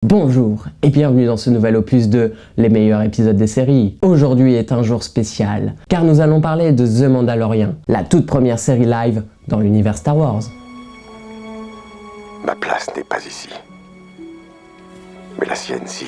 Bonjour et bienvenue dans ce nouvel opus de Les meilleurs épisodes des séries. Aujourd'hui est un jour spécial, car nous allons parler de The Mandalorian, la toute première série live dans l'univers Star Wars. Ma place n'est pas ici. Mais la sienne, si.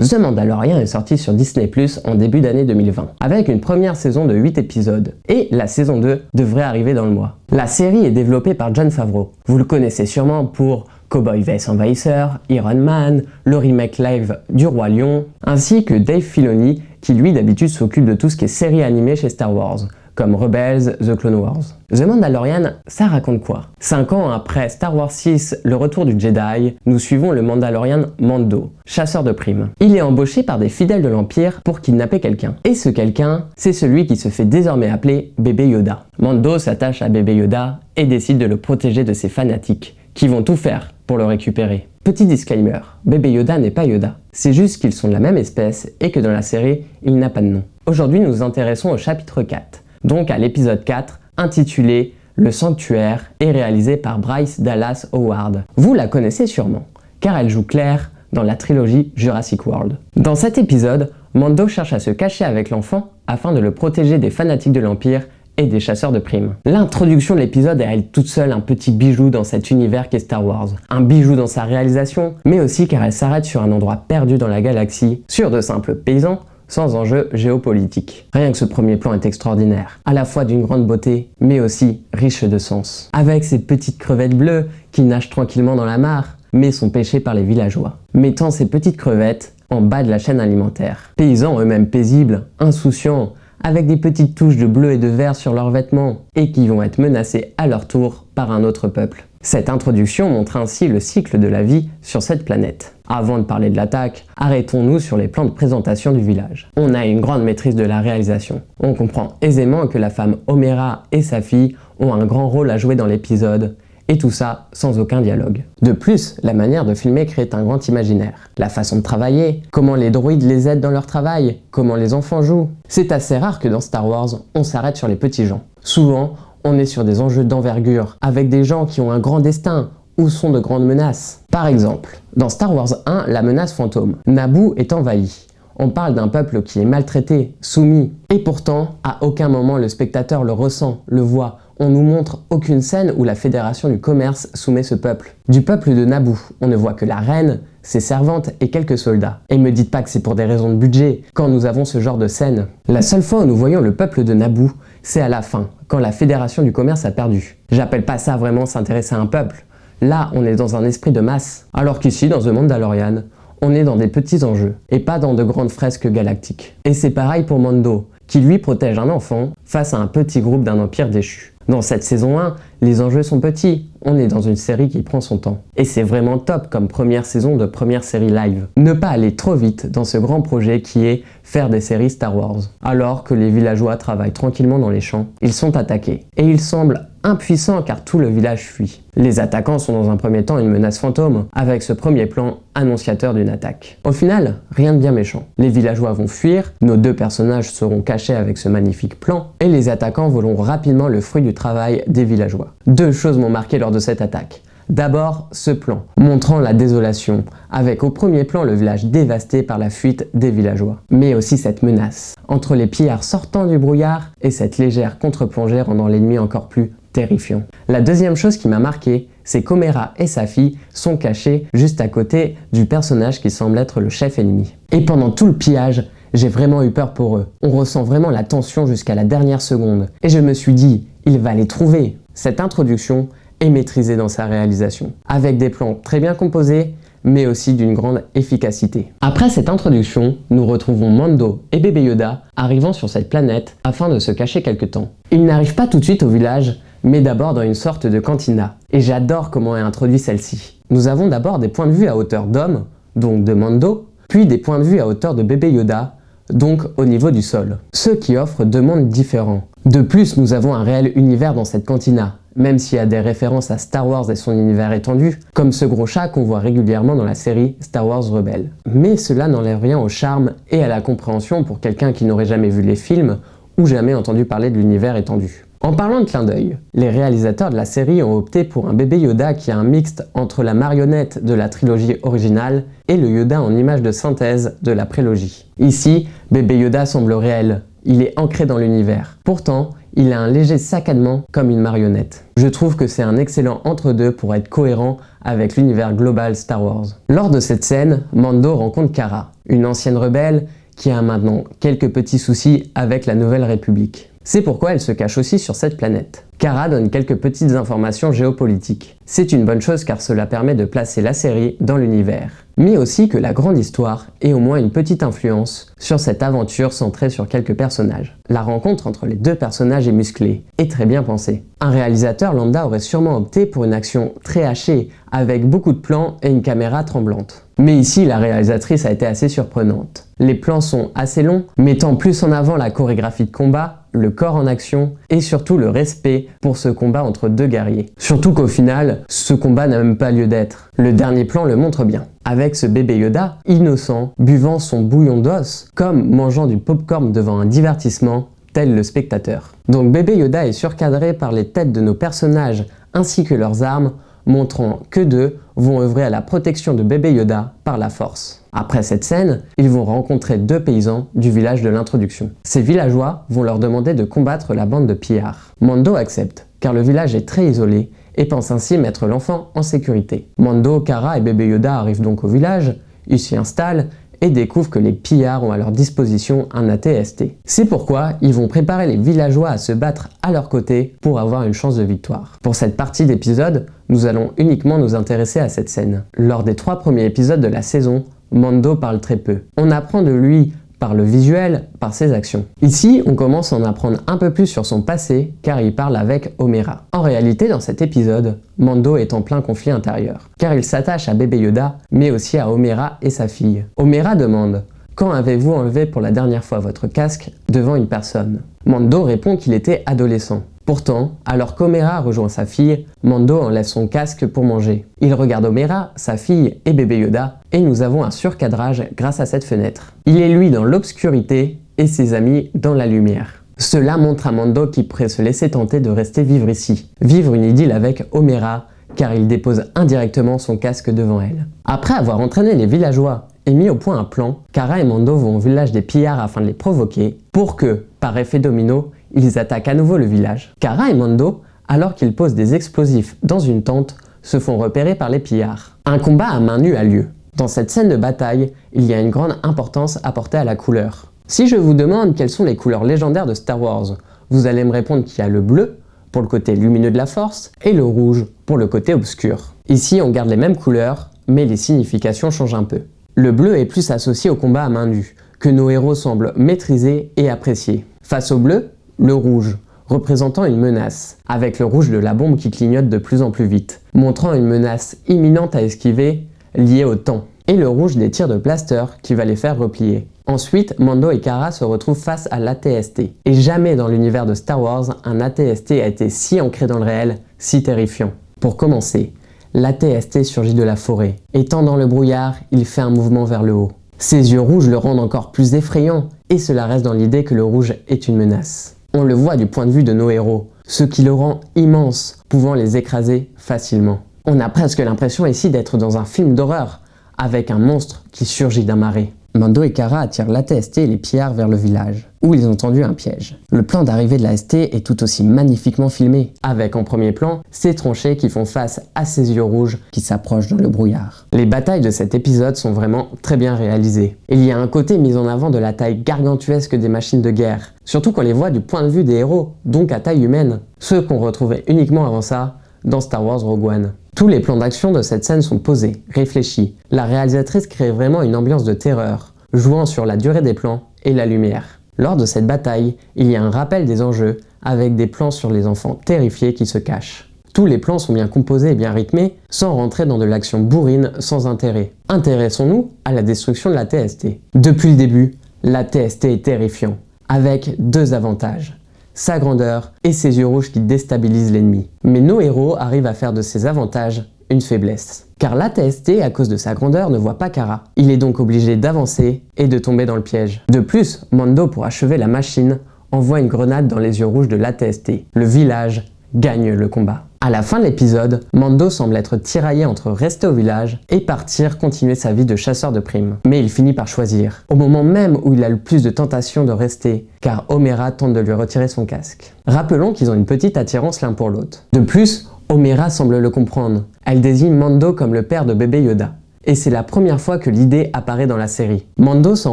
The Mandalorian est sorti sur Disney+ en début d'année 2020, avec une première saison de 8 épisodes, et la saison 2 devrait arriver dans le mois. La série est développée par Jon Favreau. Vous le connaissez sûrement pour Cowboy vs Envahisseur, Iron Man, le remake live du Roi Lion, ainsi que Dave Filoni qui lui d'habitude s'occupe de tout ce qui est série animée chez Star Wars, comme Rebels, The Clone Wars. The Mandalorian, ça raconte quoi? 5 ans après Star Wars 6, le retour du Jedi, nous suivons le Mandalorian Mando, chasseur de primes. Il est embauché par des fidèles de l'Empire pour kidnapper quelqu'un. Et ce quelqu'un, c'est celui qui se fait désormais appeler Bébé Yoda. Mando s'attache à Bébé Yoda et décide de le protéger de ses fanatiques, qui vont tout faire pour le récupérer. Petit disclaimer, Bébé Yoda n'est pas Yoda. C'est juste qu'ils sont de la même espèce et que dans la série, il n'a pas de nom. Aujourd'hui, nous nous intéressons au chapitre 4. Donc à l'épisode 4, intitulé « Le Sanctuaire » et réalisé par Bryce Dallas Howard. Vous la connaissez sûrement, car elle joue Claire dans la trilogie Jurassic World. Dans cet épisode, Mando cherche à se cacher avec l'enfant afin de le protéger des fanatiques de l'Empire et des chasseurs de primes. L'introduction de l'épisode est à elle toute seule un petit bijou dans cet univers qu'est Star Wars. Un bijou dans sa réalisation, mais aussi car elle s'arrête sur un endroit perdu dans la galaxie, sur de simples paysans, sans enjeu géopolitique. Rien que ce premier plan est extraordinaire, à la fois d'une grande beauté, mais aussi riche de sens. Avec ces petites crevettes bleues qui nagent tranquillement dans la mare, mais sont pêchées par les villageois, mettant ces petites crevettes en bas de la chaîne alimentaire. Paysans eux-mêmes paisibles, insouciants, avec des petites touches de bleu et de vert sur leurs vêtements, et qui vont être menacés à leur tour par un autre peuple. Cette introduction montre ainsi le cycle de la vie sur cette planète. Avant de parler de l'attaque, arrêtons-nous sur les plans de présentation du village. On a une grande maîtrise de la réalisation. On comprend aisément que la femme Omera et sa fille ont un grand rôle à jouer dans l'épisode, et tout ça sans aucun dialogue. De plus, la manière de filmer crée un grand imaginaire. La façon de travailler, comment les droïdes les aident dans leur travail, comment les enfants jouent. C'est assez rare que dans Star Wars, on s'arrête sur les petits gens. Souvent, on est sur des enjeux d'envergure, avec des gens qui ont un grand destin, ou sont de grandes menaces. Par exemple, dans Star Wars 1, la menace fantôme, Naboo est envahi. On parle d'un peuple qui est maltraité, soumis, et pourtant, à aucun moment le spectateur le ressent, le voit. On nous montre aucune scène où la Fédération du Commerce soumet ce peuple. Du peuple de Naboo, on ne voit que la reine, ses servantes et quelques soldats. Et me dites pas que c'est pour des raisons de budget, quand nous avons ce genre de scène. La seule fois où nous voyons le peuple de Naboo, c'est à la fin, quand la Fédération du Commerce a perdu. J'appelle pas ça vraiment s'intéresser à un peuple. Là, on est dans un esprit de masse. Alors qu'ici, dans The Mandalorian, on est dans des petits enjeux, et pas dans de grandes fresques galactiques. Et c'est pareil pour Mando, qui lui protège un enfant face à un petit groupe d'un empire déchu. Dans cette saison 1, les enjeux sont petits, on est dans une série qui prend son temps. Et c'est vraiment top comme première saison de première série live. Ne pas aller trop vite dans ce grand projet qui est faire des séries Star Wars. Alors que les villageois travaillent tranquillement dans les champs, ils sont attaqués. Et ils semblent impuissants car tout le village fuit. Les attaquants sont dans un premier temps une menace fantôme, avec ce premier plan annonciateur d'une attaque. Au final, rien de bien méchant. Les villageois vont fuir, nos deux personnages seront cachés avec ce magnifique plan, et les attaquants voleront rapidement le fruit du travail des villageois. Deux choses m'ont marqué lors de cette attaque. D'abord, ce plan, montrant la désolation, avec au premier plan le village dévasté par la fuite des villageois. Mais aussi cette menace, entre les pillards sortant du brouillard et cette légère contre-plongée rendant l'ennemi encore plus terrifiant. La deuxième chose qui m'a marqué, c'est qu'Omera et sa fille sont cachés juste à côté du personnage qui semble être le chef ennemi. Et pendant tout le pillage, j'ai vraiment eu peur pour eux. On ressent vraiment la tension jusqu'à la dernière seconde. Et je me suis dit, il va les trouver. Cette introduction est maîtrisée dans sa réalisation, avec des plans très bien composés, mais aussi d'une grande efficacité. Après cette introduction, nous retrouvons Mando et Bébé Yoda arrivant sur cette planète afin de se cacher quelque temps. Ils n'arrivent pas tout de suite au village, mais d'abord dans une sorte de cantina. Et j'adore comment est introduit celle-ci. Nous avons d'abord des points de vue à hauteur d'homme, donc de Mando, puis des points de vue à hauteur de Bébé Yoda, donc au niveau du sol. Ce qui offre deux mondes différents. De plus, nous avons un réel univers dans cette cantina, même s'il y a des références à Star Wars et son univers étendu, comme ce gros chat qu'on voit régulièrement dans la série Star Wars Rebels. Mais cela n'enlève rien au charme et à la compréhension pour quelqu'un qui n'aurait jamais vu les films ou jamais entendu parler de l'univers étendu. En parlant de clin d'œil, les réalisateurs de la série ont opté pour un bébé Yoda qui est un mixte entre la marionnette de la trilogie originale et le Yoda en image de synthèse de la prélogie. Ici, bébé Yoda semble réel, il est ancré dans l'univers. Pourtant, il a un léger saccadement comme une marionnette. Je trouve que c'est un excellent entre-deux pour être cohérent avec l'univers global Star Wars. Lors de cette scène, Mando rencontre Cara, une ancienne rebelle qui a maintenant quelques petits soucis avec la Nouvelle République. C'est pourquoi elle se cache aussi sur cette planète. Cara donne quelques petites informations géopolitiques. C'est une bonne chose car cela permet de placer la série dans l'univers. Mais aussi que la grande histoire ait au moins une petite influence sur cette aventure centrée sur quelques personnages. La rencontre entre les deux personnages est musclée et très bien pensée. Un réalisateur lambda aurait sûrement opté pour une action très hachée, avec beaucoup de plans et une caméra tremblante. Mais ici, la réalisatrice a été assez surprenante. Les plans sont assez longs, mettant plus en avant la chorégraphie de combat, le corps en action et surtout le respect pour ce combat entre deux guerriers. Surtout qu'au final, ce combat n'a même pas lieu d'être. Le dernier plan le montre bien. Avec ce bébé Yoda, innocent, buvant son bouillon d'os, comme mangeant du popcorn devant un divertissement, tel le spectateur. Donc bébé Yoda est surcadré par les têtes de nos personnages ainsi que leurs armes, montrant que deux vont œuvrer à la protection de bébé Yoda par la force. Après cette scène, ils vont rencontrer deux paysans du village de l'introduction. Ces villageois vont leur demander de combattre la bande de pillards. Mando accepte, car le village est très isolé et pense ainsi mettre l'enfant en sécurité. Mando, Cara et bébé Yoda arrivent donc au village, ils s'y installent et découvrent que les pillards ont à leur disposition un AT-ST. C'est pourquoi ils vont préparer les villageois à se battre à leur côté pour avoir une chance de victoire. Pour cette partie d'épisode, nous allons uniquement nous intéresser à cette scène. Lors des 3 premiers épisodes de la saison, Mando parle très peu. On apprend de lui par le visuel, par ses actions. Ici, on commence à en apprendre un peu plus sur son passé, car il parle avec Omera. En réalité, dans cet épisode, Mando est en plein conflit intérieur, car il s'attache à bébé Yoda, mais aussi à Omera et sa fille. Omera demande « Quand avez-vous enlevé pour la dernière fois votre casque devant une personne ?» Mando répond qu'il était adolescent. Pourtant, alors qu'Omera rejoint sa fille, Mando enlève son casque pour manger. Il regarde Omera, sa fille et bébé Yoda, et nous avons un surcadrage grâce à cette fenêtre. Il est lui dans l'obscurité et ses amis dans la lumière. Cela montre à Mando qu'il pourrait se laisser tenter de rester vivre ici, vivre une idylle avec Omera, car il dépose indirectement son casque devant elle. Après avoir entraîné les villageois et mis au point un plan, Cara et Mando vont au village des pillards afin de les provoquer, pour que, par effet domino, ils attaquent à nouveau le village. Cara et Mando, alors qu'ils posent des explosifs dans une tente, se font repérer par les pillards. Un combat à main nue a lieu. Dans cette scène de bataille, il y a une grande importance apportée à la couleur. Si je vous demande quelles sont les couleurs légendaires de Star Wars, vous allez me répondre qu'il y a le bleu, pour le côté lumineux de la force, et le rouge, pour le côté obscur. Ici, on garde les mêmes couleurs, mais les significations changent un peu. Le bleu est plus associé au combat à main nue, que nos héros semblent maîtriser et apprécier. Face au bleu, le rouge, représentant une menace, avec le rouge de la bombe qui clignote de plus en plus vite, montrant une menace imminente à esquiver, liée au temps, et le rouge des tirs de blaster qui va les faire replier. Ensuite, Mando et Cara se retrouvent face à l'AT-ST. Et jamais dans l'univers de Star Wars, un AT-ST a été si ancré dans le réel, si terrifiant. Pour commencer, l'AT-ST surgit de la forêt. Étant dans le brouillard, il fait un mouvement vers le haut. Ses yeux rouges le rendent encore plus effrayant, et cela reste dans l'idée que le rouge est une menace. On le voit du point de vue de nos héros, ce qui le rend immense, pouvant les écraser facilement. On a presque l'impression ici d'être dans un film d'horreur, avec un monstre qui surgit d'un marais. Mando et Cara attirent l'AT-ST et les pillards vers le village, où ils ont tendu un piège. Le plan d'arrivée de la ST est tout aussi magnifiquement filmé, avec en premier plan ces tranchées qui font face à ses yeux rouges qui s'approchent dans le brouillard. Les batailles de cet épisode sont vraiment très bien réalisées. Il y a un côté mis en avant de la taille gargantuesque des machines de guerre, surtout qu'on les voit du point de vue des héros, donc à taille humaine, ceux qu'on retrouvait uniquement avant ça dans Star Wars Rogue One. Tous les plans d'action de cette scène sont posés, réfléchis. La réalisatrice crée vraiment une ambiance de terreur, jouant sur la durée des plans et la lumière. Lors de cette bataille, il y a un rappel des enjeux avec des plans sur les enfants terrifiés qui se cachent. Tous les plans sont bien composés et bien rythmés, sans rentrer dans de l'action bourrine sans intérêt. Intéressons-nous à la destruction de l'AT-ST. Depuis le début, l'AT-ST est terrifiant, avec deux avantages: sa grandeur et ses yeux rouges qui déstabilisent l'ennemi. Mais nos héros arrivent à faire de ces avantages une faiblesse. Car l'AT-ST, à cause de sa grandeur, ne voit pas Cara. Il est donc obligé d'avancer et de tomber dans le piège. De plus, Mando, pour achever la machine, envoie une grenade dans les yeux rouges de l'AT-ST. Le village gagne le combat. À la fin de l'épisode, Mando semble être tiraillé entre rester au village et partir continuer sa vie de chasseur de primes. Mais il finit par choisir, au moment même où il a le plus de tentation de rester, car Omera tente de lui retirer son casque. Rappelons qu'ils ont une petite attirance l'un pour l'autre. De plus, Omera semble le comprendre. Elle désigne Mando comme le père de bébé Yoda. Et c'est la première fois que l'idée apparaît dans la série. Mando s'en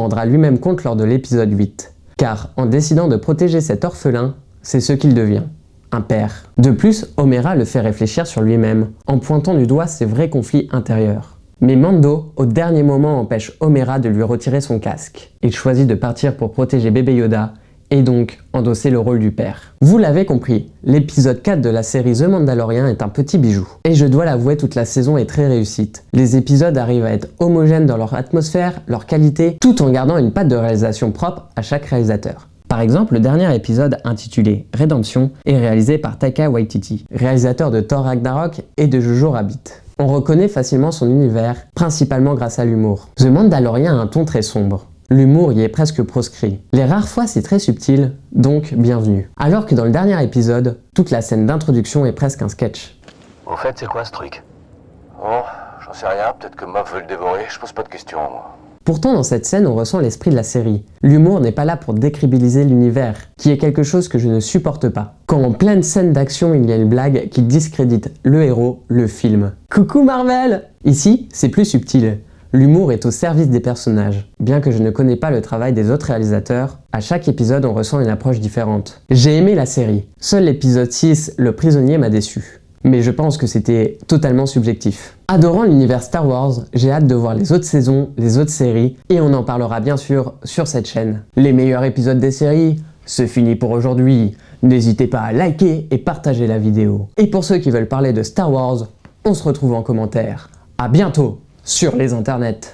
rendra lui-même compte lors de l'épisode 8, car en décidant de protéger cet orphelin, c'est ce qu'il devient. Un père. De plus, Omera le fait réfléchir sur lui-même, en pointant du doigt ses vrais conflits intérieurs. Mais Mando, au dernier moment, empêche Omera de lui retirer son casque. Il choisit de partir pour protéger bébé Yoda, et donc endosser le rôle du père. Vous l'avez compris, l'épisode 4 de la série The Mandalorian est un petit bijou. Et je dois l'avouer, toute la saison est très réussite. Les épisodes arrivent à être homogènes dans leur atmosphère, leur qualité, tout en gardant une patte de réalisation propre à chaque réalisateur. Par exemple, le dernier épisode intitulé Redemption est réalisé par Taika Waititi, réalisateur de Thor Ragnarok et de Jojo Rabbit. On reconnaît facilement son univers, principalement grâce à l'humour. The Mandalorian a un ton très sombre. L'humour y est presque proscrit. Les rares fois c'est très subtil, donc bienvenue. Alors que dans le dernier épisode, toute la scène d'introduction est presque un sketch. Au fait, c'est quoi ce truc? Oh, j'en sais rien, peut-être que Moff veut le dévorer, je pose pas de questions, moi. Pourtant, dans cette scène, on ressent l'esprit de la série. L'humour n'est pas là pour décrédibiliser l'univers, qui est quelque chose que je ne supporte pas. Quand en pleine scène d'action, il y a une blague qui discrédite le héros, le film. Coucou Marvel! Ici, c'est plus subtil. L'humour est au service des personnages. Bien que je ne connais pas le travail des autres réalisateurs, à chaque épisode, on ressent une approche différente. J'ai aimé la série. Seul l'épisode 6, Le Prisonnier, m'a déçu. Mais je pense que c'était totalement subjectif. Adorant l'univers Star Wars, j'ai hâte de voir les autres saisons, les autres séries, et on en parlera bien sûr sur cette chaîne. Les meilleurs épisodes des séries, c'est fini pour aujourd'hui. N'hésitez pas à liker et partager la vidéo. Et pour ceux qui veulent parler de Star Wars, on se retrouve en commentaire. À bientôt sur les internets.